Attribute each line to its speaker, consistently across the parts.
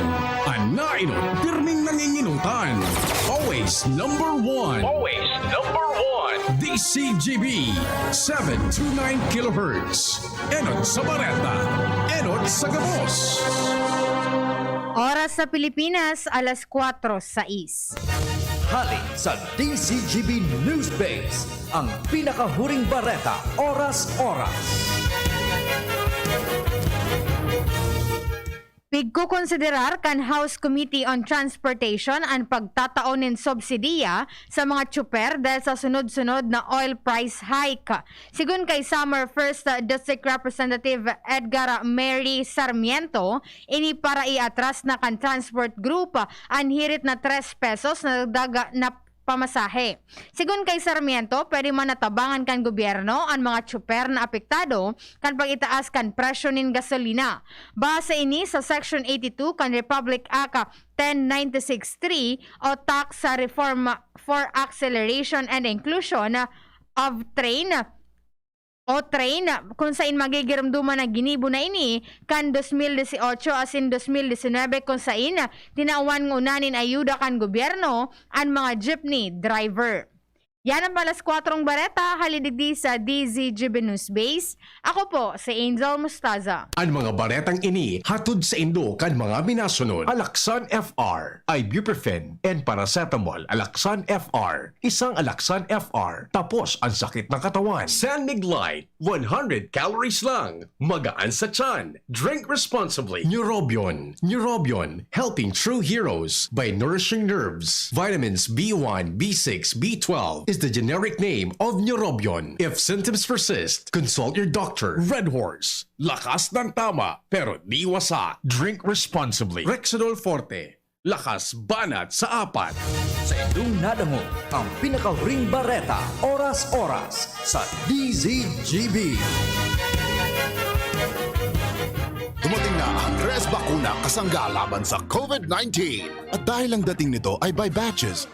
Speaker 1: yan. Anainot, pirming nanginginutan. Always number one.
Speaker 2: Always number one.
Speaker 1: DCGB 729 kHz. Enot sa Bareta. Enot sa Gabos.
Speaker 3: Oras sa Pilipinas, alas 4:06.
Speaker 4: Hali sa DCGB News Base, ang pinakahuring bareta, oras-oras.
Speaker 3: Pigkukonsiderar kan House Committee on Transportation ang pagtataon ng subsidiya sa mga tsuper dahil sa sunod-sunod na oil price hike. Sigun kay Summer 1st District Representative Edgar Mary Sarmiento, ini para iatras na kan transport group ang hirit na 3 pesos na dagdag na pamasahe. Sigun kay Sarmiento, pwede man natabangan kan gobyerno ang mga tsuper na apektado kan pag-itaas kan presyo nin gasolina. Base ini sa Section 82 kan Republic Act 10963 o Tax sa Reform for Acceleration and Inclusion of Train kung saan magigiramduman na ginibo na ini kan 2018 asin 2019 kung saan tinawan ng unanin ayuda kan gobyerno ang mga jeepney driver. Yan ang balas 4 bareta, halidigdi sa DZGB News Base. Ako po, si Angel Mustaza.
Speaker 1: Ang mga baretang ini hatod sa Indo kan mga minasunod. Alaksan FR, ibuprofen, and paracetamol. Alaksan FR, isang Alaksan FR. Tapos ang sakit ng katawan. San Mig Light, 100 calories lang. Magaan sa tiyan. Drink responsibly. Neurobion, helping true heroes by nourishing nerves. Vitamins B1, B6, B12 is the generic name of Neurobion. If symptoms persist, consult your doctor. Red Horse, lakas ng tama pero di wasa. Drink responsibly. Rexidol Forte, lakas banat sa 4.
Speaker 4: Sa inyong nadango, ang pinakahuring bareta, oras-oras sa DZGB.
Speaker 5: Dumating na ang Res Bakuna kasangga laban sa COVID-19. At dahil ang dating nito ay by batches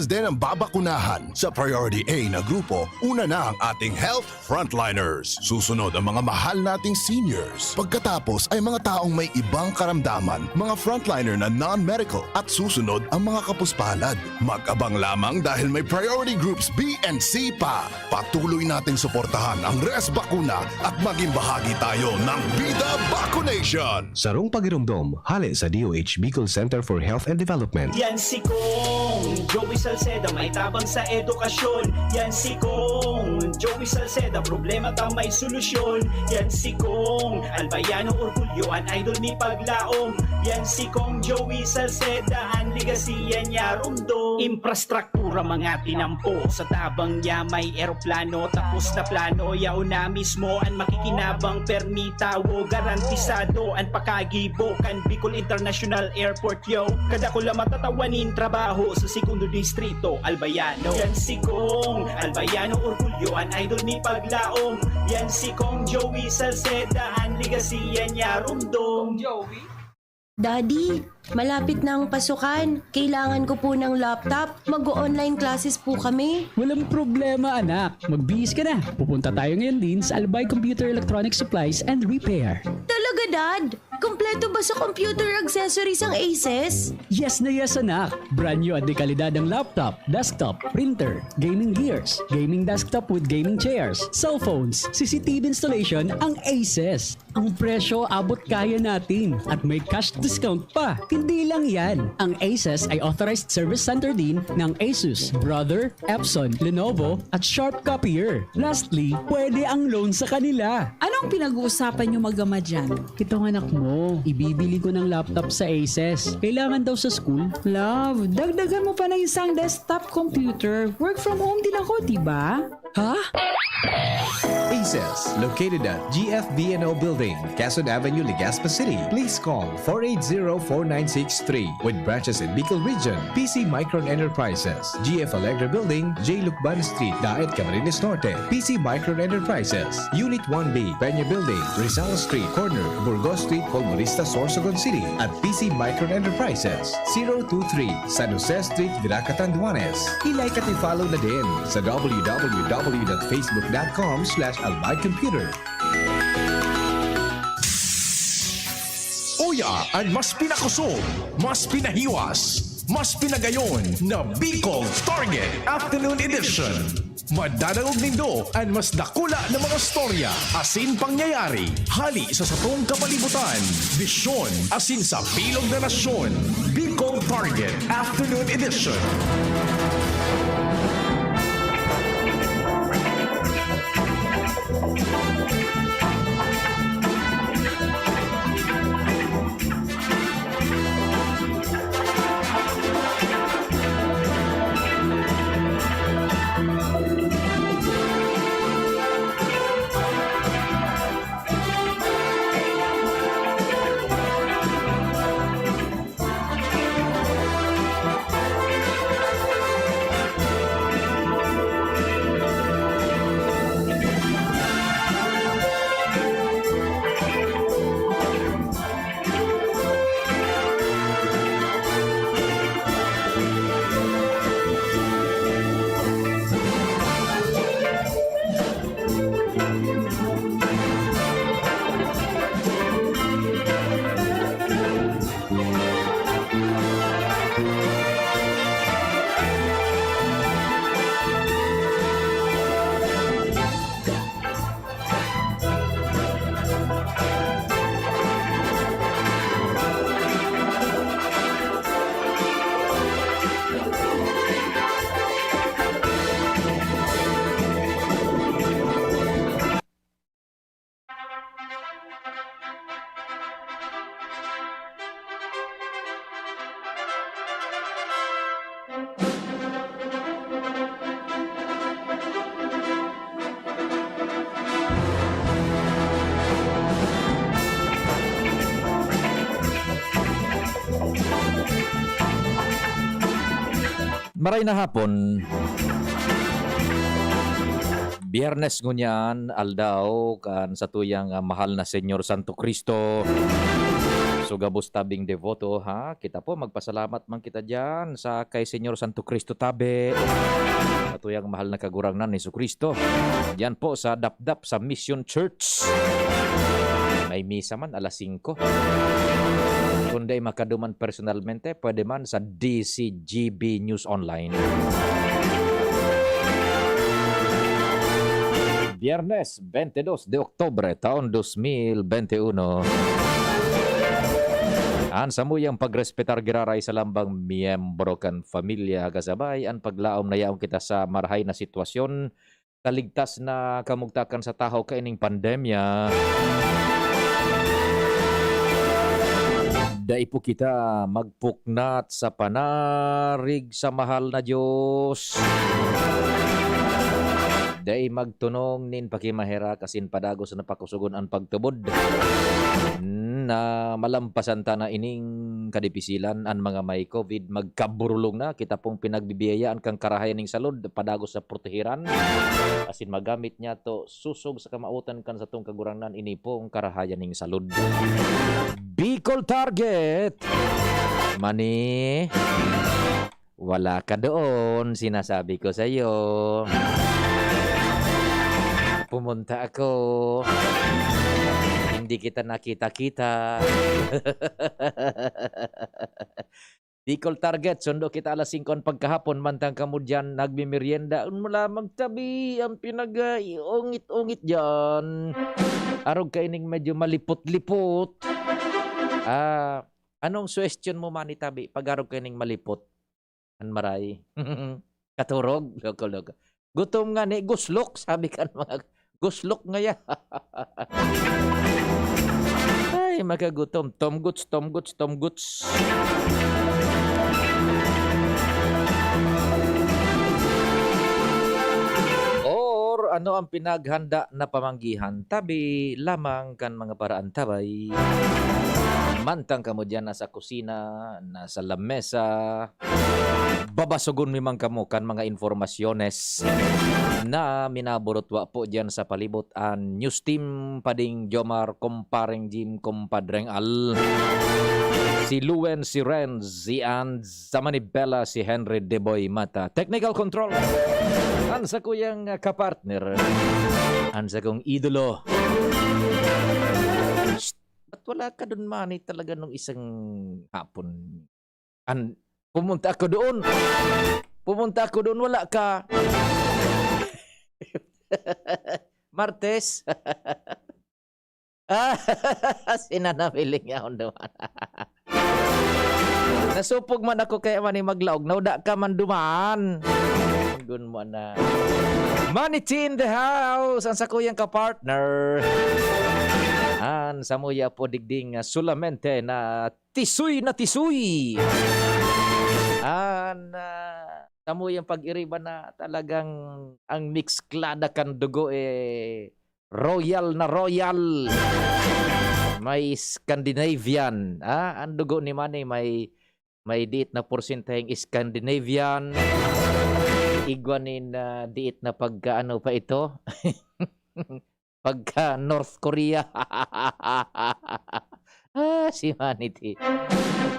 Speaker 5: din ang babakunahan. Sa Priority A na grupo, una na ang ating health frontliners. Susunod ang mga mahal nating seniors. Pagkatapos ay mga taong may ibang karamdaman, mga frontliner na non-medical. At susunod ang mga kapuspalad. Mag-abang lamang dahil may priority groups B and C pa. Patuloy nating suportahan ang Res Bakuna at maging bahagi tayo ng Bida Vaccination.
Speaker 6: Sarong pagirumdom, hali sa DOH Bicol Center for Health and Development.
Speaker 7: Yan si Kong Joey Salceda, may tabang sa edukasyon. Yan si Kong Joey Salceda, problema ta may solusyon. Yan si Kong Albayano Orgulyo, an idol ni Paglaom. Yan si Kong Joey Salceda, ang ligasiya niya rumdo. Infrastruktura mga tinampo, sa tabang niya may eroplano. Tapos na plano, yauna mismo ang makikinabang permitawo. Garantisado ang pakagibo kan Bicol International Airport yo. Kada ko lang matatawanin trabaho sa segundo distrito Albayano. Yan si Kong Albayano Orgulyo, an idol ni Paglaom. Yan si Kong Joey Salceda, ang ligasiya niya rumdong.
Speaker 8: Daddy, malapit na ang pasukan. Kailangan ko po ng laptop. Mag-online classes po kami.
Speaker 9: Walang problema anak, magbihis ka na. Pupunta tayo ngayon din sa Albay Computer Electronic Supplies and Repair.
Speaker 8: Talaga, Dad? Kompleto ba sa computer accessories ang Aces?
Speaker 9: Yes na yes anak, brand new at dekalidad ang laptop, desktop, printer, gaming gears, gaming desktop with gaming chairs, cellphones, CCTV installation ang Aces. Ang presyo abot kaya natin at may cash discount pa. Hindi lang yan, ang Aces ay authorized service center din ng Asus, Brother, Epson, Lenovo at Sharp Copier. Lastly, pwede ang loan sa kanila.
Speaker 10: Anong pinag-uusapan nyo mag-ama dyan?
Speaker 9: Itong anak mo, ibibili ko ng laptop sa Aces. Kailangan daw sa school.
Speaker 10: Love, dagdagan mo pa ng isang desktop computer. Work from home din ako, diba?
Speaker 9: Ha?
Speaker 6: Aces, located at GFBNO Building, Quezon Avenue, Legazpi City. Please call 480-4963 with branches in Bicol Region, PC Micron Enterprises, GF Allegra Building, J. Lucban Street, Daet, Camarines Norte, PC Micron Enterprises, Unit 1B, Peña Building, Rizal Street, Corner, Burgos Street, Colmonista, Sorsogon City, at PC Micron Enterprises, 023 San Jose Street, Viraca, Tanduanes. I-like at i-follow na din sa www.facebook.com/albaycomputer.
Speaker 1: Tuya ang mas pinakusog, mas pinahiwas, mas pinagayon na Bicol Target Afternoon Edition. Madadalog nindo ang mas dakula na mga storya, asin pangyayari, hali sa satong kapalibutan, visyon, asin sa bilog na nasyon. Bicol Target Afternoon Edition.
Speaker 11: Maray na hapon. Biyernes ngunyan, aldaw, kan sa tuyang mahal na Senyor Santo Cristo. Sugabos tabing devoto, ha? Kita po, magpasalamat man kita dyan sa kay Senyor Santo Cristo tabi. Sa tuyang mahal na kagurangnan ni Cristo. Diyan po sa Dapdap sa Mission Church. May misa man alas 5. Kung di makaduman personalmente, pwede man sa DCGB News Online. Biyernes 22 de Oktubre, taon 2021. An samuyang pagrespetar giraray sa lambang miyembro kan familia kasabay an paglaom na yaong kita sa marahay na sitwasyon kaligtas na kamugtakan sa tahaw kaining pandemya. Dai po kita magpuknat sa panarig sa mahal na Diyos. Dai magtunong nin pakimahera kasin padagos na pakusugon ang pagtubod. Na malampasan ta na ining kadipisilan ang mga may COVID magkaburulong na kita pong pinagbibiyayaan kang karahayan ning salud padagos sa protehiran asin magamit niya to susog sa kamautan kan sa tong kagurangnan ini pong karahayan ning salud. Bicol Target Mani wala ka doon, sinasabi ko sa iyo. Pumunta ako. Hindi kita nakita-kita. Bicol Target, sundo kita alas 5 pagkahapon, mantang kamo dyan nagmimerienda. Mula magtabi ang pinag-ungit-ungit dyan. Arog ka ining medyo malipot-lipot. Anong question mo man itabi pag arog ka ining malipot? Anmaray. Katurog? Loko-loko. Gutom nga ni, guslok, sabi ka mga guslok nga ya. Ay, makagutom. Tomguts. Or ano ang pinaghanda na pamanggihan? Tabi lamang kan mga paraan tabay. Mantang kamo dyan nasa kusina, nasa lamesa, babasugon mimang kamo kan mga informasyones na minaburotwa po dyan sa palibot an news team pading Jomar Comparing Jim Compadreng Al, si Luen, si Renz, si Anz, sa Manibela, si Henry Deboy Mata. Technical control, an sa kuyang kapartner, an sa kong idolo. Ba't wala ka doon mani talaga nung isang hapon. Pumunta ako doon. Wala ka. Martes. Sinanamiling niya akong duman. Nasupog man ako kaya man maglaog. Nauda ka man duman. Gun mo na. Manity in the house. Ang sa kuyang ka-partner. An sa muya po digding sulamente na tisoy. An sa muyang pag-iriba na talagang ang mixklada kan dugo royal na royal. May Scandinavian. Ang dugo ni Manny may diit na porsenteng Scandinavian. Igwanin na diit na pagkaano pa ito. Pagka North Korea. Si Manity.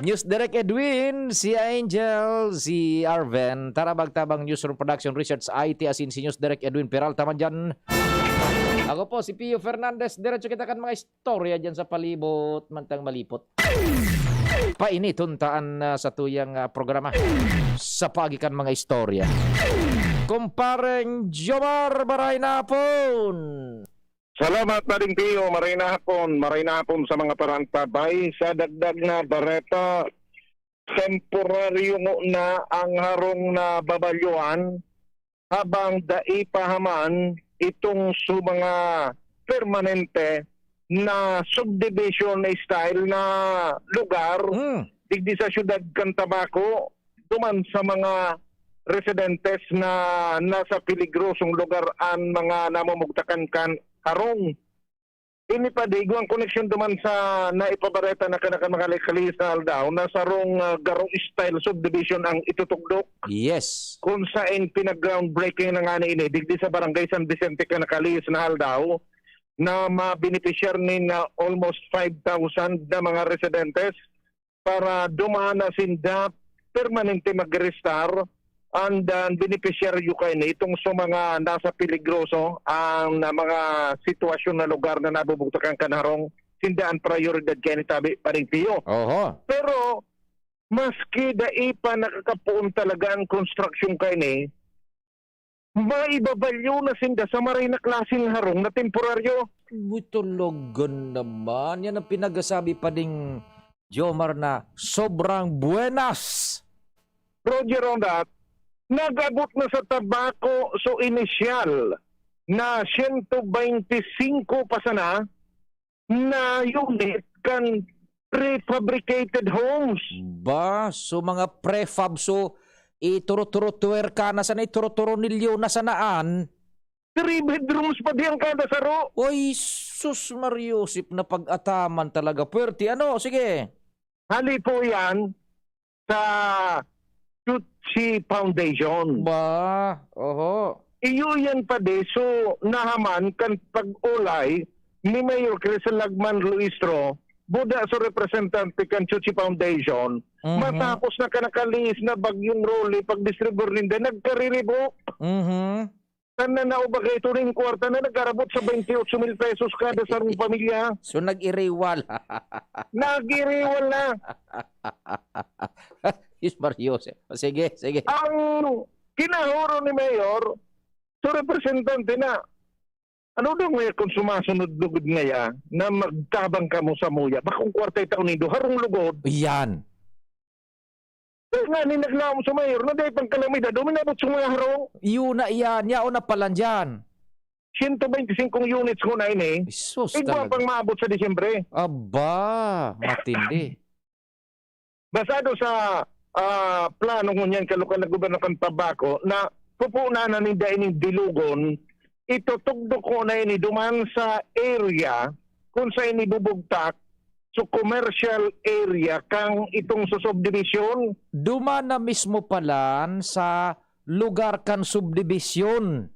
Speaker 11: News Direct Edwin, si Angel, si Arven. Tara magtabang Newsroom Production Research IT asin si News Direct Edwin Peralta man dyan. Ako po si Pio Fernandez. Diretso kita kan mga istorya dyan sa palibot mantang malipot. Painituntaan sa tuyang programa sa pagikan mga istorya. Kumpareng Jomar Baray na pon.
Speaker 12: Salamat na rin Pio, maray na hapon sa mga parantabay. Sa dagdag na bareta, temporaryo na ang harong na babalyuan habang daipahaman itong mga permanente na subdivision na style na lugar digdi sa syudad Cantabaco duman sa mga residentes na nasa peligrosong lugar ang mga namumugtakan kan harong. Ini pa digo ang koneksyon duman sa naipabareta na mga kalis na aldaw na sarong garong style subdivision ang itutugdok.
Speaker 11: Yes.
Speaker 12: Kung saan pinag-groundbreaking na nga ini digdi sa barangay San Vicente kalis na aldaw na mabeneficiar ni na almost 5,000 na mga residentes para dumaan na sinda permanente mag-restar and beneficiaryo kayo na itong sa mga nasa peligroso ang mga sitwasyon na lugar na nabubugtakan kanarong sindaan prioridad kayo ni tabi paring Pio. Pero maski daipa nakakapuon talaga ang construction kayo ni maibabalyo na sinda sa maray na klaseng harong na temporaryo.
Speaker 11: Butologan naman. Yan ang pinagasabi pa ding Jomar na sobrang buenas.
Speaker 12: Roger on that. Nagabot na sa tabako so initial na 125 pa sana na unit kan prefabricated homes.
Speaker 11: Ba, so mga prefab so ituro-turo tuwerka na sana ituro-turo nilyo na sanaan.
Speaker 12: 3 bedrooms pa diyan kada saro.
Speaker 11: Oy, sus Mariusip na pag-ataman talaga. Puwerte, ano? Sige.
Speaker 12: Hali po yan sa Tutsi Foundation.
Speaker 11: Ba, oho.
Speaker 12: Iyo yan pa de, so nahaman kan pag-ulay ni Mayor Crisel Lagman Luistro, buda sa representante kan Tutsi Foundation, matapos na kanakalis na bagyong roli pag-distribute ninda, nagkariribok. Sana na ba kayo ito rin kwarta na nagkarabot sa 28,000 pesos kada sa rong pamilya.
Speaker 11: So nag-iriwal.
Speaker 12: Nag-iriwal na.
Speaker 11: Yes, Marius. Sige.
Speaker 12: Ang kinahuro ni Mayor, sa representante na, ano daw ngayon kung sumasunod-lugod ngaya na magtabang ka mo sa muya, bakong kwarta'y taon nindo, harong lugod.
Speaker 11: Yan.
Speaker 12: Kaya nga ni naglaom sa Mayor, na dahil pang kalamida, dominabot sa mga harong.
Speaker 11: Yun na yan. Yao na pala dyan.
Speaker 12: 125 units ko na ini.
Speaker 11: Isus
Speaker 12: Igwa pang maabot sa Disyembre.
Speaker 11: Aba, matindi.
Speaker 12: Basado sa plano ngunyan kalukan na gobyerno kan Tabako na pupuna na ni ining dilugon, itutugdo ko na ini duman sa area kung sa ini bubugtak so commercial area kang itong subdivision.
Speaker 11: Duman na mismo palan sa lugar kan subdivision.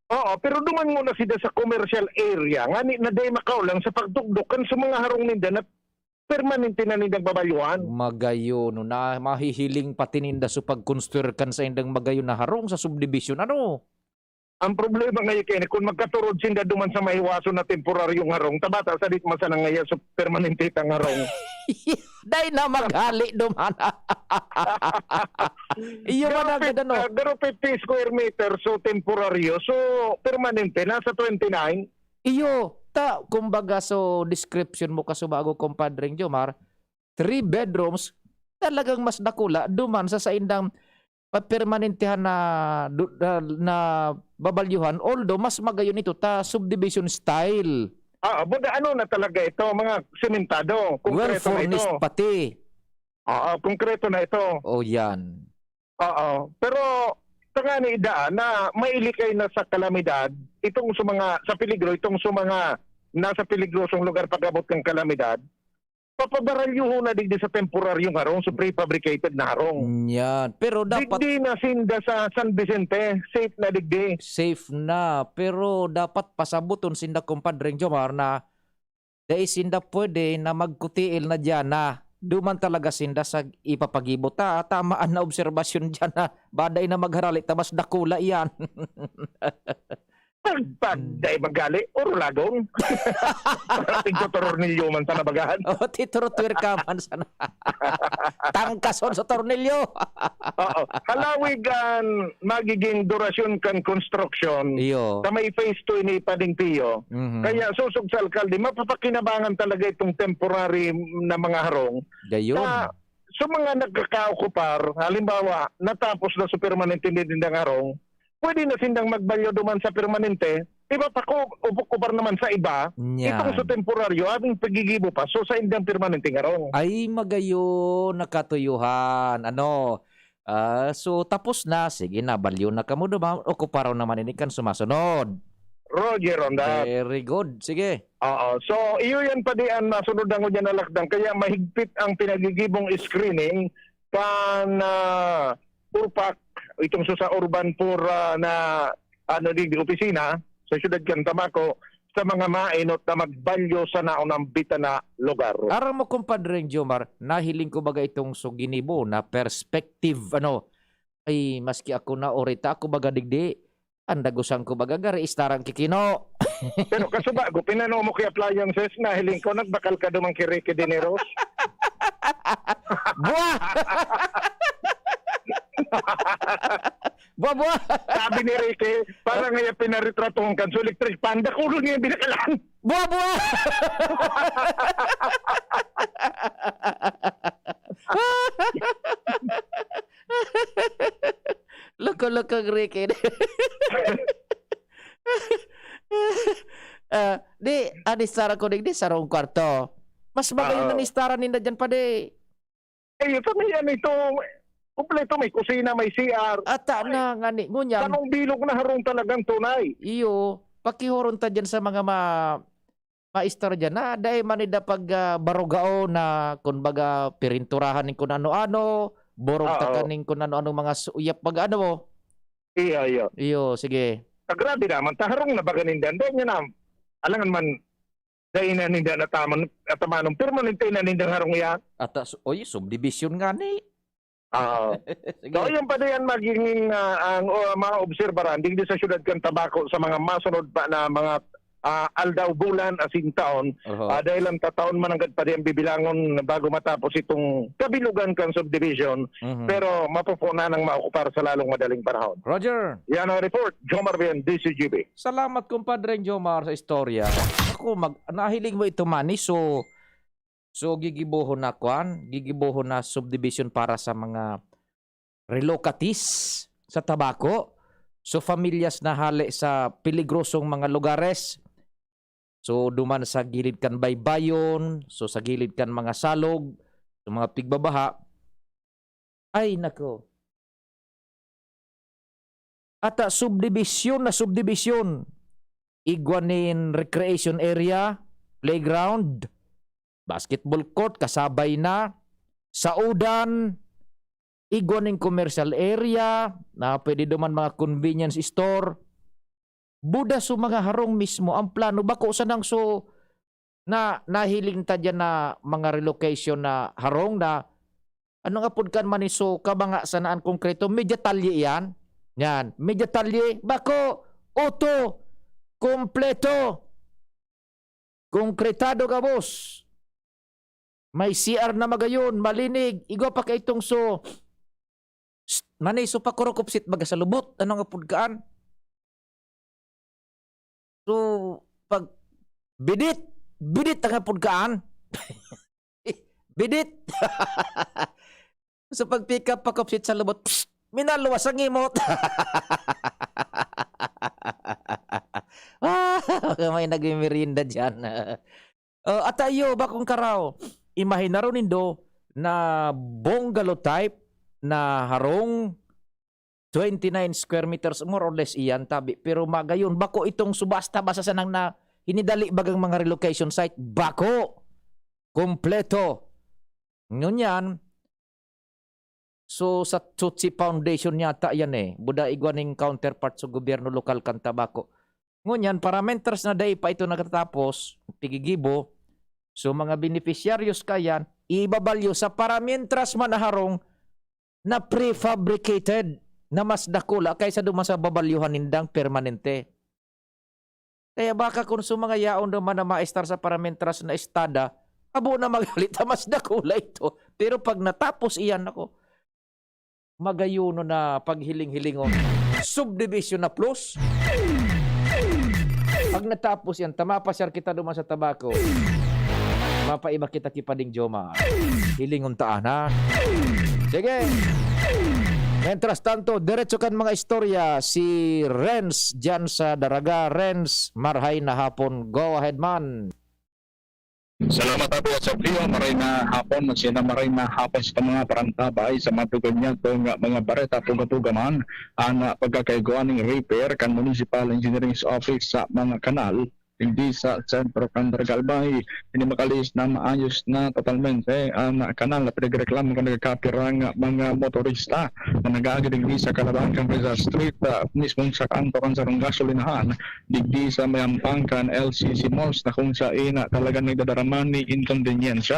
Speaker 12: Oo, pero duman mo na sila sa commercial area. Nga na day makaulang sa pagtugdokan sa mga harong ninda na permanente na nindang babayuan.
Speaker 11: Magayo no na mahihiling pati ninda so pagkonstruir kan sa indang magayo na harong sa subdivision. Ano?
Speaker 12: Ang problema ngayon kaya kung magkaturod sinda duman sa mahiwaso na temporaryong harong, tabata sa dit masana ngayon sa permanente tang harong.
Speaker 11: Dahil na maghali duman. Iyo man ang no.
Speaker 12: Pero 50 square meter so temporaryo, so permanente nasa 29.
Speaker 11: Iyo, kumbaga so description mo kasubago kumpadring Jomar, 3 bedrooms, talagang mas dakula duman sa indang permanentehan na babalyuhan, although mas magayon ito subdivision style.
Speaker 12: Buda ano na talaga ito, mga sementado,
Speaker 11: Well
Speaker 12: konkreto na ito.
Speaker 11: furnished pati.
Speaker 12: Konkreto na ito.
Speaker 11: Oh, yan.
Speaker 12: Pero tanga ni idaan na mailikay na sa kalamidad itong sa peligro, itong mga nasa peligrosong lugar pag-abot ng kalamidad, papabaralyuho na digdi sa temporaryong harong, so prefabricated na harong.
Speaker 11: Yan. Pero dapat
Speaker 12: Digdi na sinda sa San Vicente, safe na digdi.
Speaker 11: safe na, pero dapat pasabuton sinda kumpadring Jomar na dahil sinda pwede na magkutiil na dyan na duman talaga sinda sa ipapagibot. Tamaan na obserbasyon dyan na baday na magharali tabas dakula yan.
Speaker 12: Pagday magali, orladong. Parating ko tornilyo man sa nabagahan.
Speaker 11: Titurutwir ka man sana. Tangkason sa tornilyo.
Speaker 12: Halawig ang magiging durasyon kan construction.
Speaker 11: Iyo.
Speaker 12: Sa may phase 2 ni Pading Pio. Kaya susog sa alkalde, mapapakinabangan talaga itong temporary na mga harong.
Speaker 11: Gayon.
Speaker 12: Sa mga nagkakaokupar, halimbawa, natapos na sa permanente nindang harong, pwede na sindang magbalyo duman sa permanente, iba pa ko, upok-upar naman sa iba,
Speaker 11: Yan.
Speaker 12: itong sa temporaryo, ating pagigibo pa, so sa indang permanente harong.
Speaker 11: Ay magayon nakatuyuhan. So tapos na. Sige na, balyo na kamo duman. Okuparaw naman ini kan sumasunod.
Speaker 12: Roger on that.
Speaker 11: Very good. Sige.
Speaker 12: So, iyo yan pa di ang nasunod ang dyan na lakdang. Kaya mahigpit ang pinagigibong screening pan Urpak, itong sa urban poor na di opisina sa siyudad Cantamako sa mga mainot na magbalyo sa naunang bita na lugar.
Speaker 11: Aram mo kumpadring Jomar, nahiling ko baga itong suginibo na perspective ay maski ako na orita ako baga digdi andagusan ko baga gari istarang kikino.
Speaker 12: Pero kasuba ko pinano mo kay appliances nahiling ko nagbakal ka dumang kireke dineros.
Speaker 11: Buah! Buah!
Speaker 12: Sabi ni Ricky, parang ngayon pinaritratuhan kan so electric panda kulo niya binakalan.
Speaker 11: Buah! Loko-loko Ricky. Di, anistara ko di sarong kwarto. Mas magayon na nistara ninda dyan pa di.
Speaker 12: Ito may ito, kumpleto may kusina, may CR.
Speaker 11: Ata na nga ni, ngunyan.
Speaker 12: Kanong bilog na harong talagang tunay.
Speaker 11: Iyo, pakihoron ta dyan sa mga maistar dyan na dahil manida pag barugao na kumbaga pirinturahan ng kung ano-ano, borong takaning kung ano-ano mga suyap pag mo. Iyo, sige.
Speaker 12: Grabe naman, taharong na baganindan. Doon niya na, alangan man, dahil na ninda na tamanong permanente na nindang harong yan.
Speaker 11: At subdivision nga ni.
Speaker 12: So yung pa yan magiging ang mga obserbaran digdi sa siyudad Cantabaco sa mga masunod pa na mga aldaw bulan asing taon dahil ang tataon man agad pa di ang bibilangon bago matapos itong kabilugan kan subdivision pero mapupuna ng maokupar sa lalong madaling panahon.
Speaker 11: Roger.
Speaker 12: Yan ang report. Jomar Bien, DCGB.
Speaker 11: Salamat kumpadre Jomar sa istorya. Ako nahiling mo ito mani so gigibohon na subdivision para sa mga relocatees sa tabako. So familyas na hali sa peligrosong mga lugares. So duman sa gilid kan baybayon, so sa gilid kan mga salog, sa mga pigbabaha. Ay nako. Ata subdivision. Iguanin recreation area, playground, basketball court, kasabay na. Saudan, iguaning commercial area, na pwede duman mga convenience store. Buda so mga harong mismo ang plano bako sa nang so na nahiling ta dyan na mga relocation na harong na ano nga pud kan man so kabanga sanaan konkreto medya talye yan medya talye bako Auto, kompleto. Konkretado ka, boss. May CR na magayon, malinig. Igo pa kay itong so. Manay so pa kurukupsit baga sa lubot. Ano nga pudkaan? So, pag bidit ang nga pudkaan. Bidit. So, pag pick up pa kupsit sa lubot, minaluwas ang imot. May nagmimirinda dyan. At ayo, bakong karaw. Imahin na rin nindo na bungalow type na harong 29 square meters, more or less iyan tabi. Pero magayon, bako itong subasta basa sa nang na hinidali bagang mga relocation site. Bako! Kompleto! Ngunyan, so sa Tutsi Foundation yata yan Buda igwaning counterpart sa gobyerno lokal kan tabako. Ngunyan, parameters na day pa ito nagatapos, pigigibo, so mga beneficiaryos kayan, ibabalyo sa parameters manaharong na prefabricated na mas dakula kaysa duman sa babalyuhan nindang permanente. Kaya baka kung sa mga yaon naman na maestar sa parameters na estada, abo na magalita mas dakula ito. Pero pag natapos iyan ako, magayuno na paghiling-hilingon. Subdivision na plus. Pag natapos yan, tamapasyar kita duman sa tabako. Mapaiba kita kipading Joma. Hilingon taan ha. Sige. Mientras tanto, diretso kan mga istorya si Renz dyan sa Daraga. Renz, marhay na hapon. Go ahead man.
Speaker 12: Salamat po sa Pio, maray na hapon, maray na hapon sa mga parantabay sa matugon niya itong mga bareta puga-puga man ang pagkakaiguan ng repair kan Municipal Engineering Office sa mga kanal hindi sa sentro kan Daragalbay. Hindi makalis na maayos na totalmente ang kanal na pinagreklamo kan nagkapirang mga motorista na nag-aagigdi sa Kalaban kan Rizal Street mismo sa kanto kan sarong gasolinahan digdi sa mayampang kan LCC Malls na kung sa ina talagang nagdadaraman ni inconvenience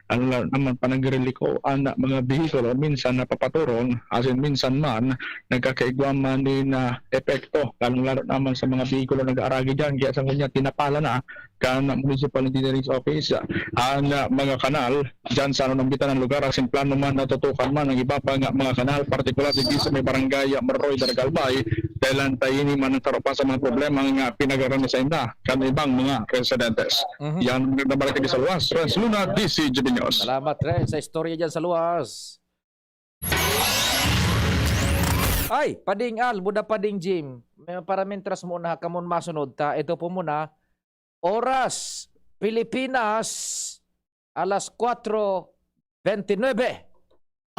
Speaker 12: ang naman panagreliko ang mga bihikulo minsan napapaturon as in minsan man nagkakaigwam man din na epekto lalo naman sa mga bihikulo nag-aaragi dyan kaya sa kanya pala na kan Municipal Engineering Office ang mga kanal dyan sa nambitan ng lugar asin plano man natutukan man ang iba pa nga mga kanal partikular di sa may barangay Maroy Daragalbay dahil tayini man ang taropan sa mga problema nga pinagaran sa inda kan ibang mga residentes. Yan nabalik sa luwas. Renz Luna, DCGB News.
Speaker 11: Salamat Renz sa istorya dyan sa luwas. Ay, pading Al, buda pading Jim. May parameters muna kamon masunod ta. Ito po muna. Oras, Pilipinas, alas 4:29.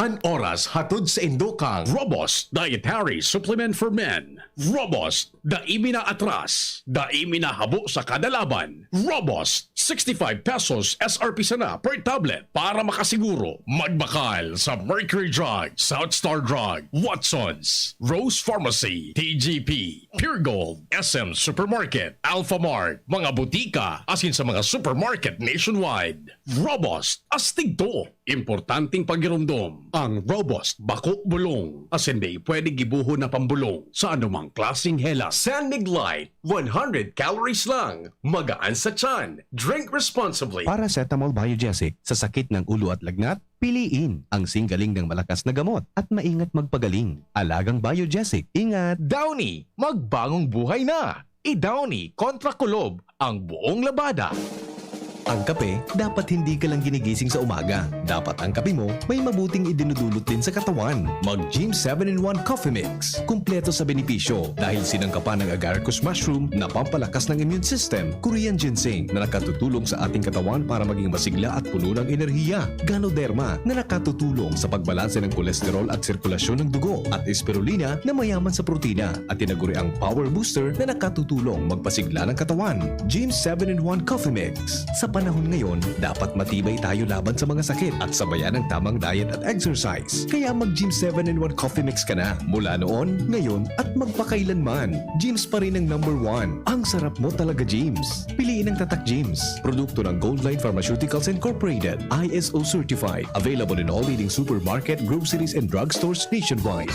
Speaker 1: An oras hatod sa Indokang Robust Dietary Supplement for Men. Robust, daimi na atras, daimi na habo sa kada laban. Robust, 65 pesos SRP sana per tablet para makasiguro. Magbakal sa Mercury Drug, South Star Drug, Watsons, Rose Pharmacy, TGP, Pure Gold, SM Supermarket, Alpha Mart, mga butika, asin sa mga supermarket nationwide. Robust, astig to. Importanteng pagirumdom. Ang Robust Bako Bulong. Asin may pwede gibuho na pambulong sa anumang klaseng hela. San Mig Light, 100 calories lang. Magaan sa tiyan. Drink responsibly.
Speaker 13: Paracetamol Biogesic sa sakit ng ulo at lagnat, piliin ang singgaling ng malakas na gamot at maingat magpagaling. Alagang Biogesic. Ingat!
Speaker 1: Downy, magbagong buhay na. I-Downy kontra kulob ang buong labada.
Speaker 13: Ang kape, dapat hindi ka lang ginigising sa umaga. Dapat ang kape mo may mabuting idinudulot din sa katawan. Mag-Gym 7-in-1 Coffee Mix. Kumpleto sa benepisyo dahil sinangkapan ng agaricus mushroom na pampalakas ng immune system, Korean ginseng na nakatutulong sa ating katawan para maging masigla at puno ng enerhiya, Ganoderma na nakatutulong sa pagbalanse ng kolesterol at sirkulasyon ng dugo, at spirulina na mayaman sa protina at tinaguri ang Power Booster na nakatutulong magpasigla ng katawan. Gym 7-in-1 Coffee Mix. Sa panahon ngayon, dapat matibay tayo laban sa mga sakit at sabayan ng tamang diet at exercise. Kaya mag-Gym 7-in-1 Coffee Mix ka na. Mula noon, ngayon at magpakailanman. Gyms pa rin ang #1. Ang sarap mo talaga, Gyms. Piliin ang Tatak Gyms. Produkto ng Goldline Pharmaceuticals Incorporated. ISO certified. Available in all leading supermarket, groceries, and drugstores nationwide.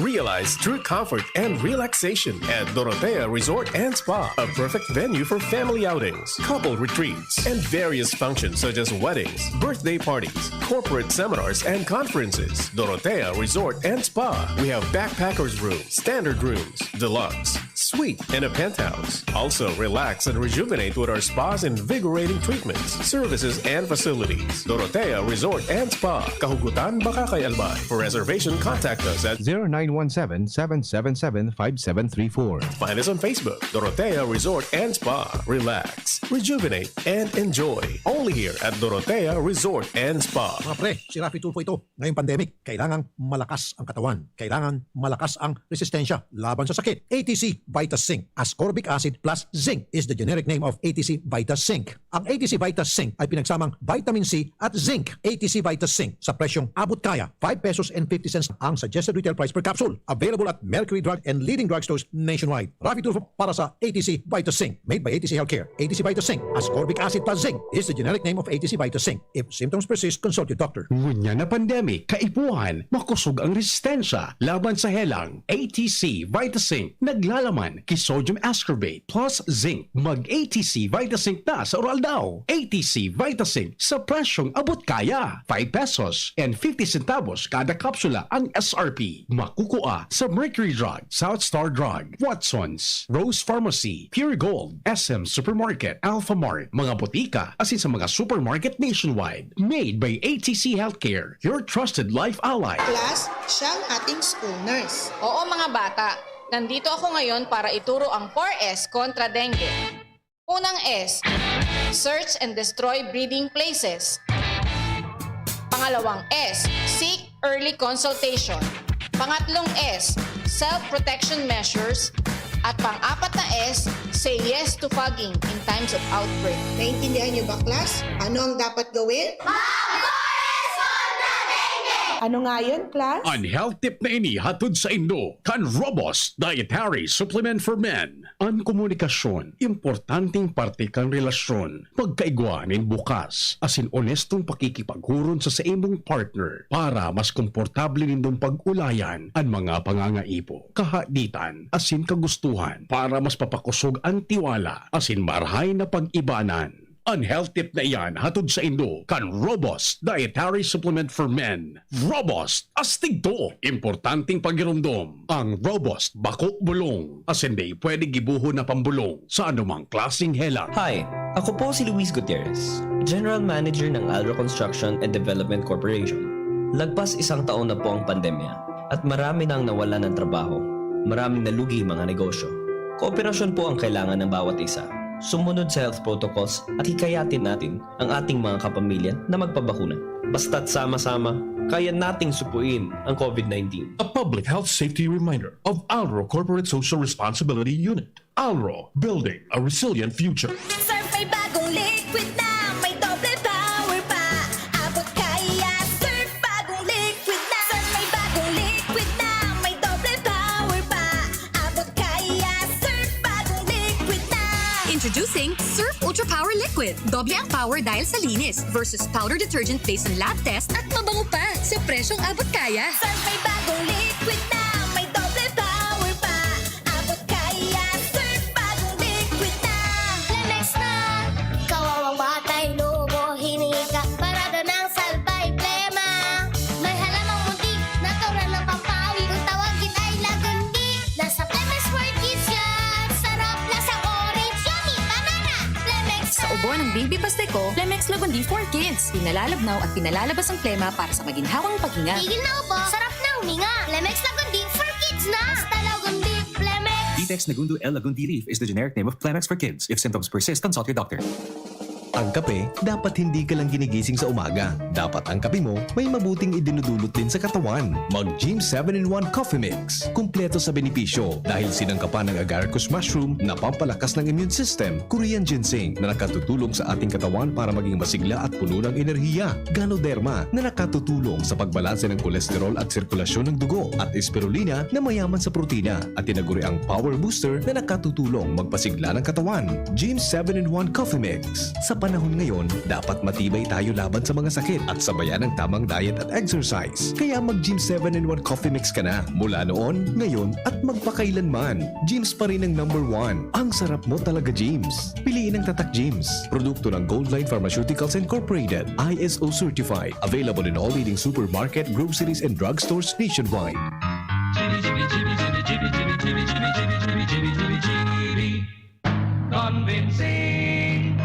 Speaker 2: Realize true comfort and relaxation at Dorotea Resort and Spa, a perfect venue for family outings, couple retreats, and various functions such as weddings, birthday parties, corporate seminars, and conferences. Dorotea Resort and Spa. We have backpackers rooms, standard rooms, deluxe, suite, and a penthouse. Also, relax and rejuvenate with our spas and invigorating treatments, services, and facilities. Dorotea Resort and Spa. Kahugutan, Bakakay, Albay. For reservation, contact us at
Speaker 6: 0917-777-5734.
Speaker 2: Find us on Facebook, Dorotea Resort and Spa. Relax, rejuvenate, and enjoy. Only here at Dorotea Resort and Spa.
Speaker 14: Mga pre, si Rafi Tulfo ito. Ngayong pandemic, kailangang malakas ang katawan. Kailangan malakas ang resistensya laban sa sakit. ATC VitaSync. Ascorbic acid plus zinc is the generic name of ATC VitaSync. Ang ATC VitaSync ay pinagsamang vitamin C at zinc. ATC VitaSync sa presyong abot kaya. 5 pesos and 50 cents ang suggested retail price per capsule. Available at Mercury Drug and leading drugstores nationwide. Rafi Tulfo para sa ATC VitaSync. Made by ATC Healthcare. ATC VitaSync. Ascorbic acid plus zinc is the generic name of ATC VitaSync. If symptoms persist, consult your doctor.
Speaker 1: Ngunya na pandemic, kaipuhan, makusog ang resistensya laban sa helang. ATC VitaSync, naglalaman kay sodium ascorbate plus zinc. Mag-ATC VitaSync na sa oral daw. ATC VitaSync sa presyong abot kaya. 5 pesos and 50 centavos kada kapsula ang SRP. Makukuha sa Mercury Drug, South Star Drug, Watsons, Rose Pharmacy, Pure Gold, SM Supermarket, Alpha Mart, mga botika, asin sa mga supermarket nationwide. Made by ATC Healthcare, your trusted life ally.
Speaker 15: Class, siya ang ating school nurse.
Speaker 16: Oo mga bata, nandito ako ngayon para ituro ang 4S kontra dengue. Unang S, search and destroy breeding places. Pangalawang S, seek early consultation. Pangatlong S, self-protection measures. At pang-apat na S, say yes to fogging in times of outbreak.
Speaker 15: Naintindihan niyo ba, class? Ano ang dapat gawin? Ano nga yun, class?
Speaker 1: Ang health tip na ini hatod sa Indo, kan Robust Dietary Supplement for Men. Ang komunikasyon, importanteng parte kang relasyon. Pagkaigwanin bukas, asin honestong pakikipaghuron sa imong partner para mas komportable nindong pag-ulayan ang mga pangangaipo, kahaditan, asin kagustuhan para mas papakusog ang tiwala, asin marhay na pag-ibanan. Ang health tip na iyan hatod sa Indo kan Robust Dietary Supplement for Men. Robust, astig to. Importanteng pagirumdom. Ang Robust Bako Bulong. As hindi pwede gibuho na pambulong sa anumang klaseng helang.
Speaker 17: Hi, ako po si Luis Gutierrez, General Manager ng Alro Construction and Development Corporation. Lagpas 1 taon na po ang pandemya at marami nang nawalan ng trabaho. Maraming nalugi mga negosyo. Kooperasyon po ang kailangan ng bawat isa. Sumunod sa health protocols at hikayatin natin ang ating mga kapamilya na magpabakuna. Basta't sama-sama, kaya nating supuin ang COVID-19.
Speaker 2: A public health safety reminder of Alro Corporate Social Responsibility Unit. Alro, building a resilient future.
Speaker 18: Surf may bagong liquid na, may doble power pa. Abot kaya, surf bagong liquid na. Surf may bagong liquid na, may doble power pa. Abot kaya, surf bagong liquid na.
Speaker 19: Introducing Surf Ultra Power Liquid. Doble ang power dahil sa linis versus powder detergent based on lab test at mabango pa sa presyong abot kaya.
Speaker 18: Surf may bagong liquid na, may doble power pa. Abot kaya, surf bagong liquid na. Lemex na, kawawang batay, lobo, hinika. Parada ng salbay, plema. May halamang muntik, natural ng pampawi. Kung tawagin ay lagundi. Nasa Lemex for Kids yan. Sarap, lasang orange, yummy, banana. Lemex
Speaker 19: Sa ubo ng baby Pasteco, Lemex Lagundi for Kids. Pinalalabnaw at pinalalabas ang plema para sa maginhawang paghinga.
Speaker 18: Tigil na upo, sarap na huminga. Lemex Lagundi for Kids na. Basta Lagundi, Lemex.
Speaker 20: Detex Nagundo L. Lagundi Leaf is the generic name of Plemex for kids. If symptoms persist, consult your doctor.
Speaker 13: Ang kape, dapat hindi ka lang ginigising sa umaga. Dapat ang kape mo may mabuting idinudulot din sa katawan. Mag Gym 7-in-1 Coffee Mix. Kumpleto sa benepisyo dahil sinangkapan ng agaricus mushroom na pampalakas ng immune system, Korean ginseng na nakatutulong sa ating katawan para maging masigla at puno ng enerhiya, Ganoderma na nakatutulong sa pagbalanse ng kolesterol at sirkulasyon ng dugo, at spirulina na mayaman sa protina at tinaguri ang power booster na nakatutulong magpasigla ng katawan. Gym 7-in-1 Coffee Mix. Sa panahon ngayon, dapat matibay tayo laban sa mga sakit at sabayan ng tamang diet at exercise. Kaya mag-Gym 7-in-1 Coffee Mix ka na mula noon, ngayon at magpakailanman. Gyms pa rin ang #1. Ang sarap mo talaga, Gyms. Piliin ang Tatak Gyms. Produkto ng Goldline Pharmaceuticals Incorporated. ISO certified. Available in all leading supermarket, groceries, and drugstores nationwide.
Speaker 7: Convincing.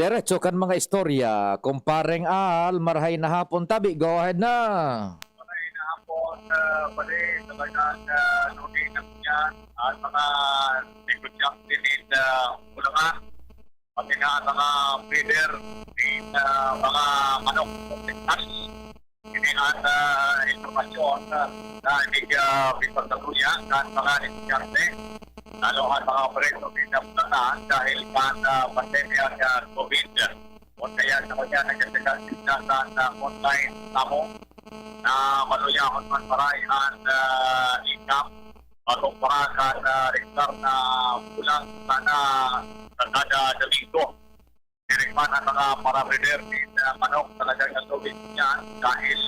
Speaker 11: Diretso kan mga istorya. Kumpareng Al, marahay na hapon tabi. Go ahead na.
Speaker 12: Pwede talagang lugi ng yan at mga negosyang din mula nga pati nga ang mga breeder din mga manok tas hindi ang informasyon na hindi pinagtaguya ng mga negosyante lalo ang mga operasyon pinapulataan dahil kan pandemya ng COVID o kaya sa kanya nagkasigasin na online tamo na maluyahon man parayan income kumpara ka na rektar na bulan sana kada Domingo. Dirikman ang mga para-breeder din manok talagang nasubit niya dahil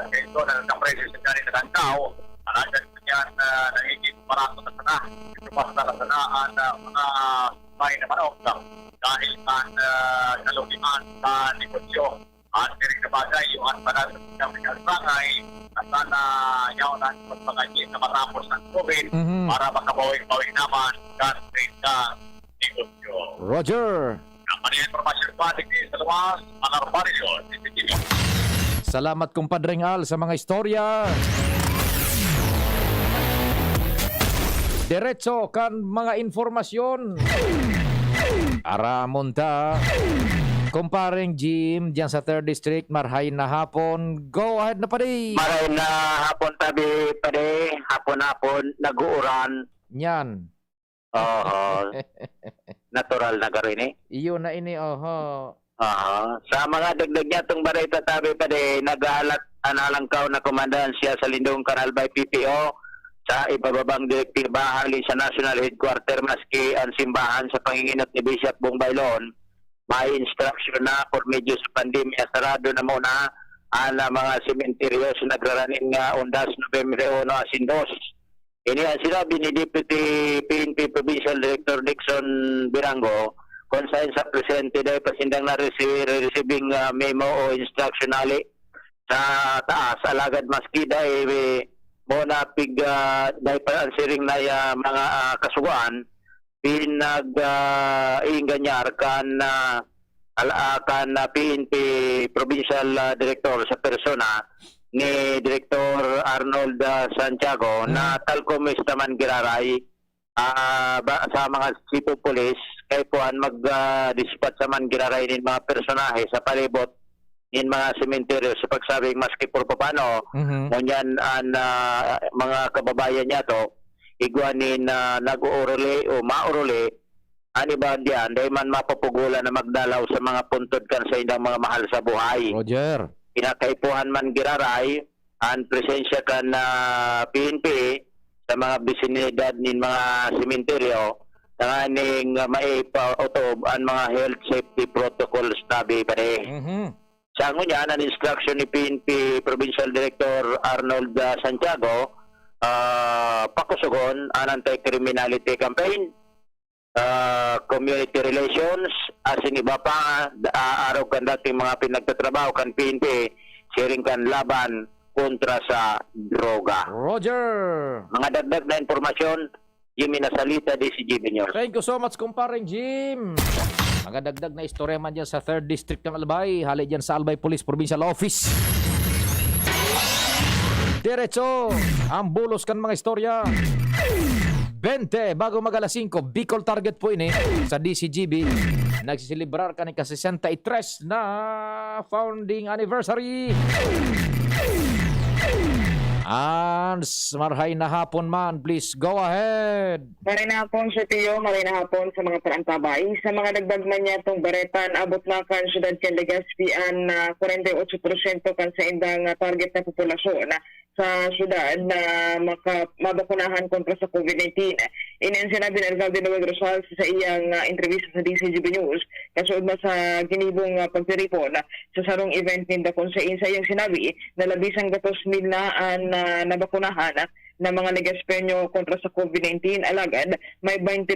Speaker 12: ito na nagkapresyo sa gani na tao. Alagan niya nagiging parato na sana. Ito pa sa nasanaan mga bahay na manok dahil ang kalugiman sa negosyo. At diri ka bagay yung anpanan ng pinagangay at sana yaw na magpangagin na matapos ng COVID para makabawing-bawing naman kahit sa negosyo.
Speaker 11: Roger.
Speaker 12: Ang mga informasyon pa sa luwas, ang arbarisyon, CCTV.
Speaker 11: Salamat kumpadreng Al sa mga istorya. Diretso kan mga informasyon. Aramon ta. Kumparing Jim, diyan sa 3rd District, marhay na hapon. Go ahead na pare.
Speaker 20: Maray na hapon tabi pare, hapon-hapon, nag-uuran.
Speaker 11: Yan.
Speaker 20: Oo. Natural na garin eh.
Speaker 11: Iyo na ini, oho.
Speaker 20: Sa mga dagdag niya itong barita tabi pare, nag-aalat analangkaw na komandansya sa Lindong Kanalbay PPO sa ibababang direktiba hali sa National Headquarter maski ang simbahan sa panginginat ni Bishop Bongbailon. May instruction na for medyo sa pandemya sarado na muna ang mga sementeryo sa nagraraning undas November 1 asindos. Ini ang sinabi ni Deputy PNP Provincial Director Dixon Birango kung saan sa presente dahil pasindang na receiving memo o instruction ali sa taas alagad maski dahil muna pig dahil pa ansiring na mga kasugaan pinag-iinganyar kan PNP Provincial Director sa persona ni Director Arnold Santiago na talkom istaman giraray sa mga chief of police kay puan mag-dispatch sa man giraray nin mga personahe sa palibot nin mga sementeryo sa pagsabing maski por papano ngunyan ang mga kababayan niya to igwanin na nag-uuruli o mauruli ani ba diyan dahil man mapapugulan na magdalaw sa mga puntod kan sa indang mga mahal sa buhay.
Speaker 11: Roger.
Speaker 20: Kinakaipuhan man giraray ang presensya kan na PNP sa mga bisinidad nin mga sementeryo na aning maipa-utob ang mga health safety protocols tabi pare. Sa ngunya ang instruction ni PNP Provincial Director Arnold Santiago pakusugon ang anti-criminality campaign, community relations, asin iba pa araw kan dating mga pinagtatrabaho kan PNP, sharing kan laban kontra sa droga.
Speaker 11: Roger!
Speaker 20: Mga dagdag na informasyon, Jimmy Nasalita, DCGB News.
Speaker 11: Thank you so much, kumparing Jim. Mga dagdag na istorya man dyan sa 3rd District ng Albay, hali dyan sa Albay Police Provincial Office. Diretso ang bulos kan mga istorya. 20 bago mag alas 5, Bicol target po ini sa DCGB. Nagsisilibrar ka ni ka-63 na founding anniversary. And marhay na hapon man, please go ahead.
Speaker 21: Maray na hapon sa Tiyo, maray na hapon sa mga parantabay. Sa mga nagdagman niya itong baretan, abot na kan syudad kan Legazpi an 48% kan sa indang target na populasyon sa syudad na mabakunahan kontra sa COVID-19. Inan sinabi ni Alcalde Noel Rosal sa iyang interview sa DCGB News kasunod na sa ginibong pagtiripon sa sarong event ninda kung sa iyang sinabi na labisang 2,000 na ang nabakunahan na mga Legaspeño kontra sa COVID-19. Alagad, may 22%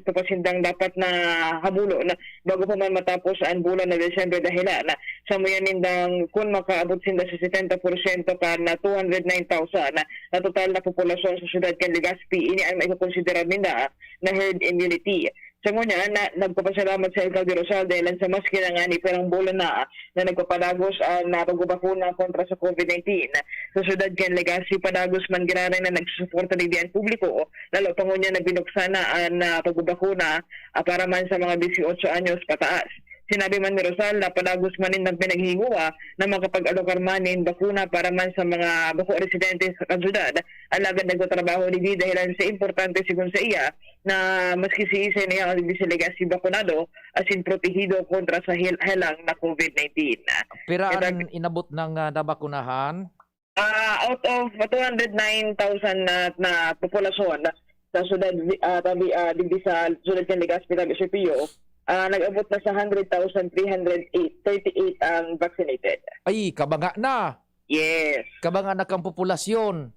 Speaker 21: pa sindang dapat na habulon bago pa man matapos ang bulan na Desyembre dahilan sa muyan nindang kung makaabot sinda sa 70% ka na 209,000 na total na populasyon sa syudad kan Legazpi. Ini ang maikukonsidera minda na herd immunity. Sa ngunya, nagpapasalamat sa Alcalde Rosal dahil sa mas kinangani perang bulan na nagpapadagos na pagbabakuna kontra sa COVID-19. Sa syudad kan Legazpi, padagos man giraray na nagsusuporta ng diyan publiko, lalo pa ngunya na binuksana na pagbabakuna para man sa mga 18 anyos pataas. Sinabi man ni Rosal na padagos manin ng pinaghihinguwa na makapag-alokar manin bakuna para man sa mga bako residente sa kansyudad. Alagad nagtatrabaho ni Di dahilan sa importante sigun sa iya na maski si Isa niya ang sa Legazpi bakunado asin protehido kontra sa helang na COVID-19.
Speaker 11: Pero ang inabot ng nabakunahan?
Speaker 21: Out of 209,000 na populasyon sa syudad digdi sa syudad kan Legazpi tabi sa Pio, nag-abot na sa 100,338 ang vaccinated.
Speaker 11: Ay, kabanga na.
Speaker 21: Yes.
Speaker 11: Kabanga na kang populasyon.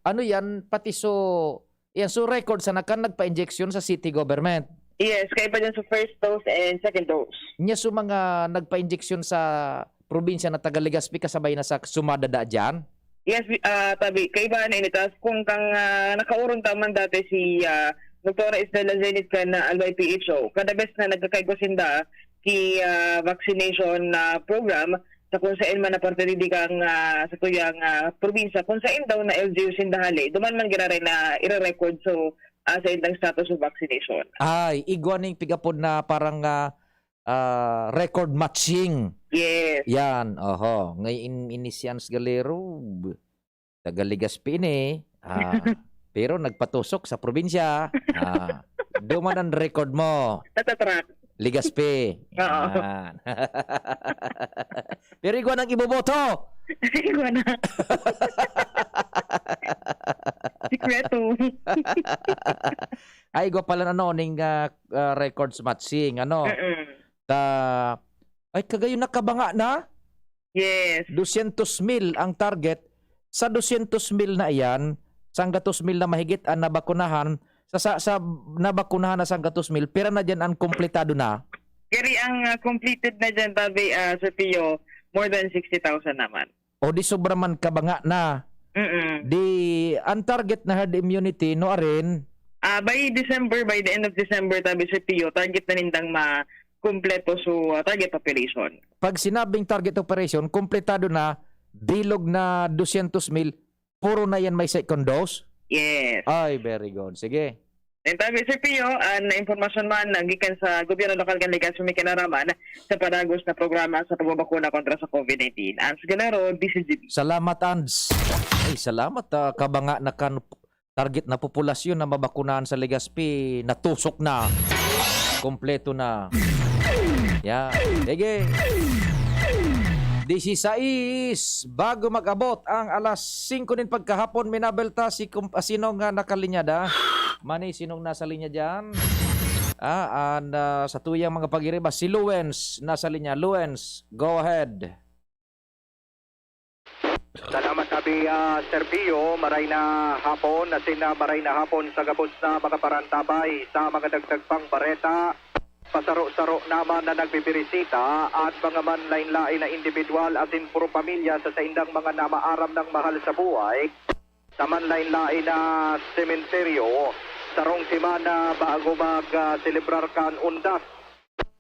Speaker 11: Ano yan? Pati yan so record sa nagpa-injection sa city government.
Speaker 21: Yes, kaya pa dyan sa first dose and second dose.
Speaker 11: Nya so mga nagpa-injection sa probinsya na taga Legazpi kasabay na sa sumadada dyan?
Speaker 21: Yes, tabi. Kaya ba na initas kung kang nakaurong taman dati si Dr. Estela Zenit ka na LYPHO, kada best na nagkakaygosinda ki vaccination program sa kung saan man na partididi kang sa tuyang probinsya, kung saan daw na LGU sindahali, duman man giraray na ire-record so sa indang status of vaccination.
Speaker 11: Ay, igwaning pigapod na parang record matching.
Speaker 21: Yes.
Speaker 11: Yan, oho. Ngayon inisyans galero, taga Legazpi ni. Pero nagpatusok sa probinsya. Duman ang record mo.
Speaker 21: Natatrack.
Speaker 11: Legazpi. Yan. Pero ikaw nang iboboto.
Speaker 21: Ikaw na. Sikreto.
Speaker 11: Ay, ikaw pala ning records matching. Ano? Ay, kagayon nakabanga na?
Speaker 21: Yes.
Speaker 11: 200,000 ang target. Sa 200,000 na iyan, sa 200,000 na mahigit ang nabakunahan, sa nabakunahan na sa 200,000, pera na dyan ang kompletado na?
Speaker 21: Kaya ang completed na dyan, tabi, sa Pio, more than 60,000 naman.
Speaker 11: O di sobra man kabanga na? Di, ang target na herd immunity, no arin?
Speaker 21: By the end of December, tabi sa Pio, target na nindang kumpleto so target operation.
Speaker 11: Pag sinabing target operation, kompletado na, bilog na 200,000, puro na yan may second dose?
Speaker 21: Yes.
Speaker 11: Ay, very good. Sige.
Speaker 21: And tabi Sir Pio, na informasyon man nagikan sa gobyerno lokal kan Legazpi may kinaraman sa padagos na programa sa pagbabakuna kontra sa COVID-19. Ans Galero, DCGB.
Speaker 11: Salamat, Ans. Ay, salamat. Kabanga na kan target na populasyon na mabakunahan sa Legazpi, natusok na. Kompleto na. Yan. Sige. 16 bago mag-abot ang alas 5 din pagkahapon, minabelta sinong nakalinyada. Mani, sinong nasa linya dyan? Sa tuyang mga pag-iriba, si Luens nasa linya. Luens, go ahead.
Speaker 22: Salamat sabi Serpio, maray na hapon, maray na hapon sa gabos na mga parantabay sa mga dagdag pang bareta. Pasaro-saro naman na nagbibirisita at mga manlain-lain na individual asin puro pamilya sa saindang mga namaaram ng mahal sa buhay. Sa manlain-lain na sementeryo, sarong simana bago mag-celebrar kan undas.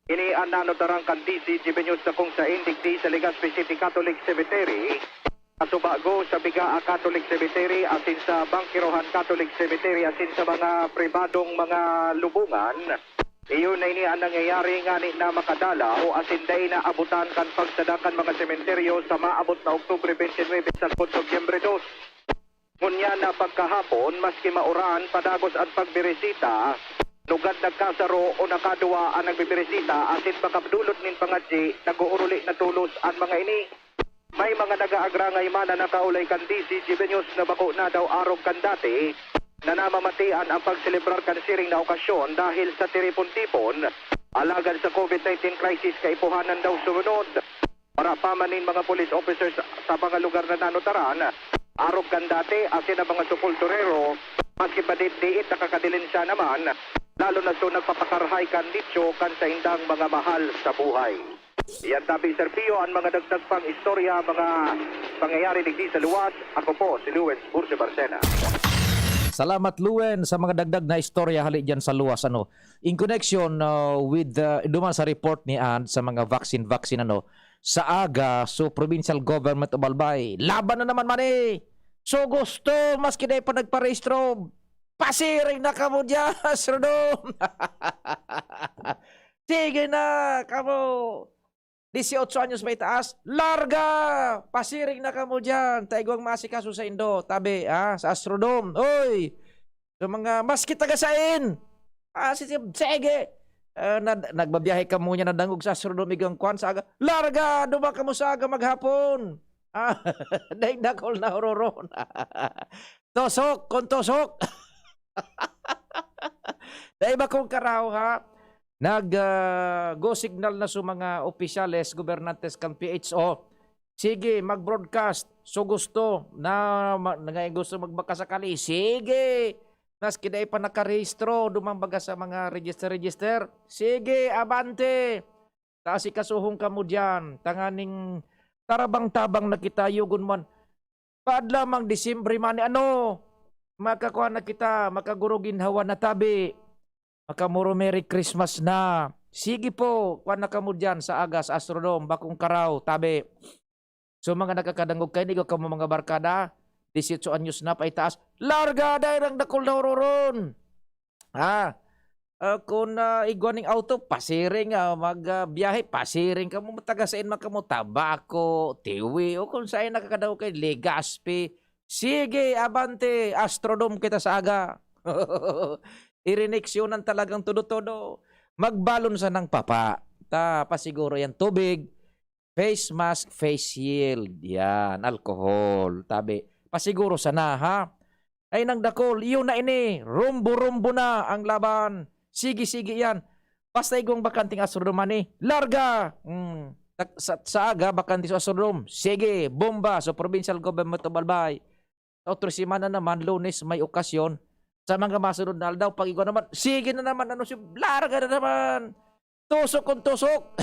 Speaker 22: Ini ang nanotarang kan DCGB News na kung sa indigdi sa Legazpi City Catholic Cemetery. Atubago sa Bigaa Catholic Cemetery asin sa Bangkirohan Catholic Cemetery asin sa mga pribadong mga lubungan. Iyon na ini ang nangyayari nga ni na makadala o asin day na abutan kan pagsadakan mga sementeryo sa maabot na Oktubre 29 sa Nobyembre 2. Ngunya na pagkahapon, maski mauran, padagos at pagbiresita, lugad nagkasaro o nakaduwa ang nagbibiresita asin makabdulot nin pangadji, nag-uuruli na tulos ang mga ini. May mga nag-aagrangay man na nakaulay kan DCGB News na bako na daw arog kan dati na namamatian ang pagselebrar kan siring na okasyon dahil sa tiripon-tipon, alagad sa COVID-19 crisis kaipuhanan daw sumunod. Para pamanin mga police officers sa mga lugar na nanutaran, arog kan dati asin ang mga supulturero, maski pa diit nakakadilensya naman, lalo na so nagpapakarhay kan ditso kan sa indang mga mahal sa buhay. Yan tabi Sir Pio ang mga dagdag pang istorya, mga pangyayari digdi sa luwas. Ako po si Luis Burse Barcena.
Speaker 11: Salamat Luen sa mga dagdag na istorya hali dyan sa luwas ano. In connection with duman sa report ni Ann sa mga vaccine ano sa aga so provincial government of Albay. Laban na naman man eh. So gusto maski na pa nagparehistro. Pasiring na kamo dyan, Sir Dom. Sige na kamo. 18 anyos may taas, larga! Pasiring na kamo dyan. Taigwang masikaso sa Indo. Tabi, sa Astrodome. Oy! So mga maski tagasain. Sige. Nagbabiyahe ka muna na dangog sa Astrodome igang kwan sa aga. Larga! Duma ka mo sa aga maghapon. Daig dakol na hororon. Tosok, kontusok. Dahil ba kong karaw ha? Go signal na sa mga opisyales, gobernantes kan PHO. Sige, mag-broadcast. So gusto na gusto magbakasakali. Sige. Nas kiday pa nakarehistro, dumambaga sa mga register. Sige, abante. Taasi kasuhong ka mo dyan. Tanganing tarabang-tabang na kita yugon man. Padlamang Disyembre man makakuha na kita, makagurugin hawa na tabi. Makamuro Merry Christmas na. Sige po, kuha na kamo dyan sa Agas, Astrodome, Bakong Karaw, tabi. So mga nakakadangog kayo, nigo kamo mga barkada, 18 anyos na paitaas, larga dahil ang dakol na hororon. Kung igwaning auto, pasiring, magbiyahe, pasiring kamo, matagasain makamo, tabako, tiwi, o kung saan nakakadangog kayo, Legazpi. Sige, abante, Astrodome kita sa Aga. Irineksyonan talagang todo-todo. Magbalon sa ng papa. Pasiguro yan. Tubig, face mask, face shield. Yan, alcohol. Tabi. Pasiguro sana ha. Ay nang dakol. Yun na ini. Rumbo-rumbo na ang laban. Sige-sige yan. Basta igong bakanting Astrodome larga. Sa aga, bakanting Astrodome. Sige, bomba. So, provincial government of Albay. Sa otro simana naman, Lunes, may okasyon. Sa mga masunod na aldaw, pag ikaw naman, sige na naman, larga na naman. Tusok kung tusok.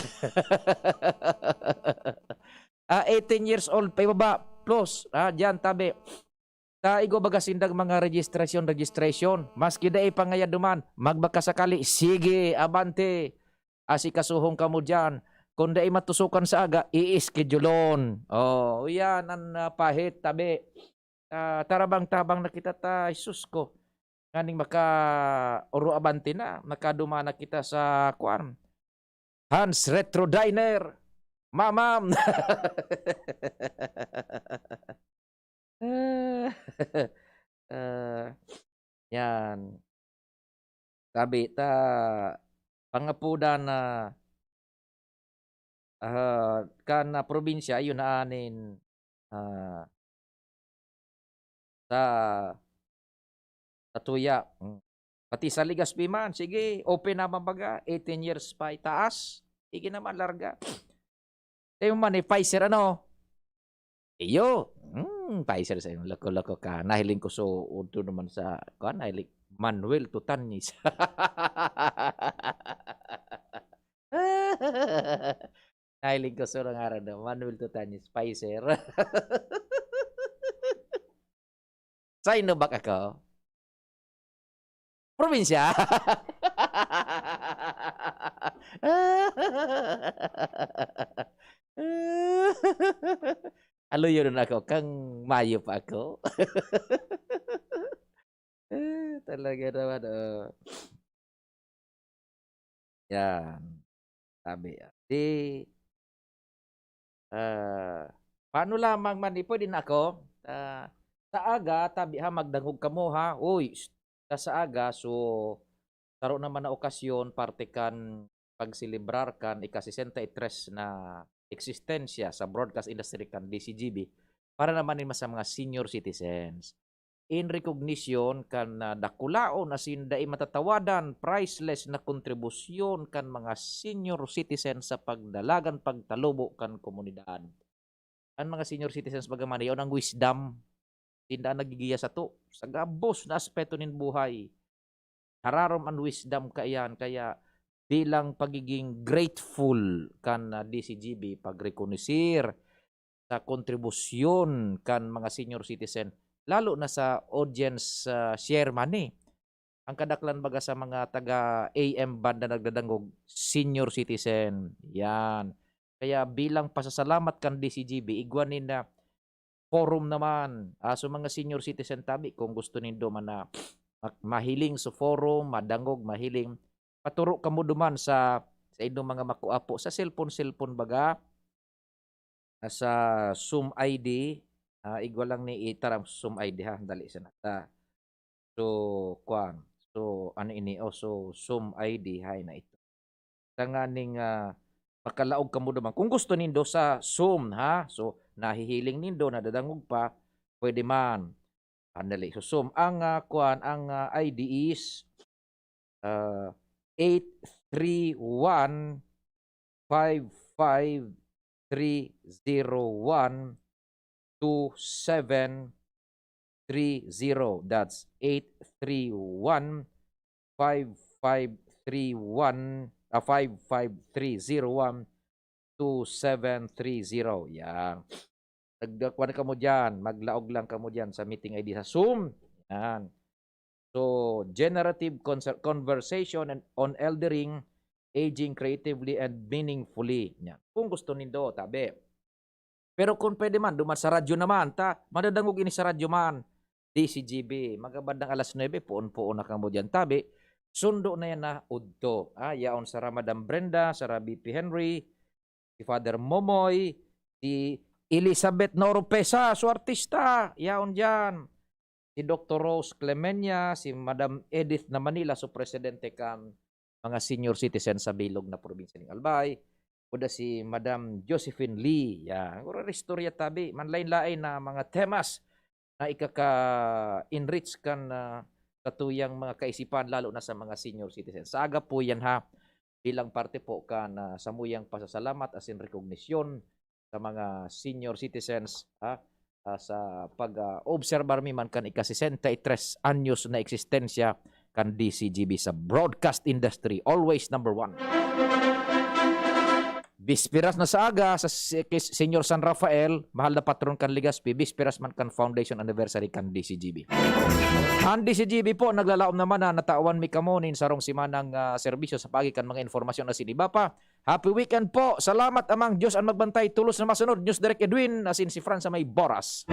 Speaker 11: 18 years old, pa ibaba, plus, dyan, tabi. Igo bagasindag mga registration. Maski da ipangaya duman, magbakasakali, sige, abante. Asikasuhong ka mo dyan. Kung da matusukan sa aga, i-schedulon. Yan ang pahit, tabi. Tarabang-tabang na kita Jesus ko. Kaning maka-oro abante na, makadumana kita sa kwan. Hans Retro Diner. Mamam. Yan. Sabi ta pangapuda na kana probinsya yun na anin sa Tuya. Pati sa Legazpi man, sige, open naman baga, 18 years pa itaas. Sige naman, larga. Tayo man, Pfizer Iyo, Pfizer sa inyo, lako-lako ka. Nahiling ko so, uto naman sa, nahiling, Manuel Tutanis. Nahiling ko so, nangaran na, Manuel Tutanis, Pfizer. Sa ino ba ako? Probinsya. Aluyo na ako, kang mayo pa ako. Talaga naman. Yan. Sabi. Paano lamang man, pwede na ako. Sa aga, tabi ha, magdangog ka mo ha. Uy, sa aga, so, taro naman na okasyon, parte kan, pagsilibrar kan, ika-63 na eksistensya sa broadcast industry kan DCGB, para naman sa mga senior citizens. In recognition kan dakulaon na sindai matatawadan priceless na kontribusyon kan mga senior citizens sa pagdalagan pagtalubo kan komunidad. Ang mga senior citizens bagaman yon ang wisdom tinda nagigiya sa to sa gabos na aspeto nin buhay. Hararom ang wisdom kaya bilang pagiging grateful kan DCGB pagrekonisir sa kontribusyon kan mga senior citizen lalo na sa audience share money. Ang kadaklan baga sa mga taga AM band na nagdadangog senior citizen. Yan. Kaya bilang pasasalamat kan DCGB igwanin na forum naman so mga senior citizen tabi kung gusto nindo man na mahiling sa forum, madangog, mahiling paturo ka mo duman sa inyong mga makuapo sa cellphone baga sa Zoom ID igwa lang ni itaram Zoom ID ha dali sa nata so ano ini so Zoom ID hay na ito tanganing makalaog ka mo duman kung gusto nindo sa Zoom ha so nahihiling nindo nadadangog pa pwede man andali so Zoom ang ang ID is 831-553-01-2730. That's 831-553-01-2730. Yan. Nagdakuan ka mo dyan. Maglaog lang ka mo dyan sa meeting ID sa Zoom. Yan. So, generative conversation and on eldering, aging creatively and meaningfully. Yan. Kung gusto nindo, tabi. Pero kung pwede man, duman sa radyo naman, madadangog ini sa radyo man. DCGB, magabandang alas 9, puon-puon na kamo dyan, tabi. Sundo na yan na udto. Yaon sa Madam Brenda, sa BP Henry, si Father Momoy, si Elizabeth Noropesa, so artista, yaon dyan. Si Dr. Rose Clemenya, si Madam Edith na Manila, so presidente kan mga senior citizen sa bilog na probinsya ng Albay. O da si Madam Josephine Lee. Yan. Ang istorya tabi. Manlain-lain na mga temas na ikaka-enrich kan katuyang mga kaisipan lalo na sa mga senior citizen. Sa aga po yan ha. Bilang parte po ka na samuyang pasasalamat as in recognition sa mga senior citizens ha. Sa pag-obserbar mi man kan ika-63 anyos na eksistensya kan DCGB sa broadcast industry. Always number one. Bispiras na sa aga sa Senior San Rafael, mahal na patron kan Ligaspi, bispiras man kan foundation anniversary kan DCGB. Ang DCGB po, naglalaom naman na natawan mi kamonin sarong simanang serbisyo sa pagi kan mga informasyon na siniba pa. Happy weekend po. Salamat amang Diyos ang magbantay tulos na masunod. News Direct Edwin, asin si Franz sa may Boras.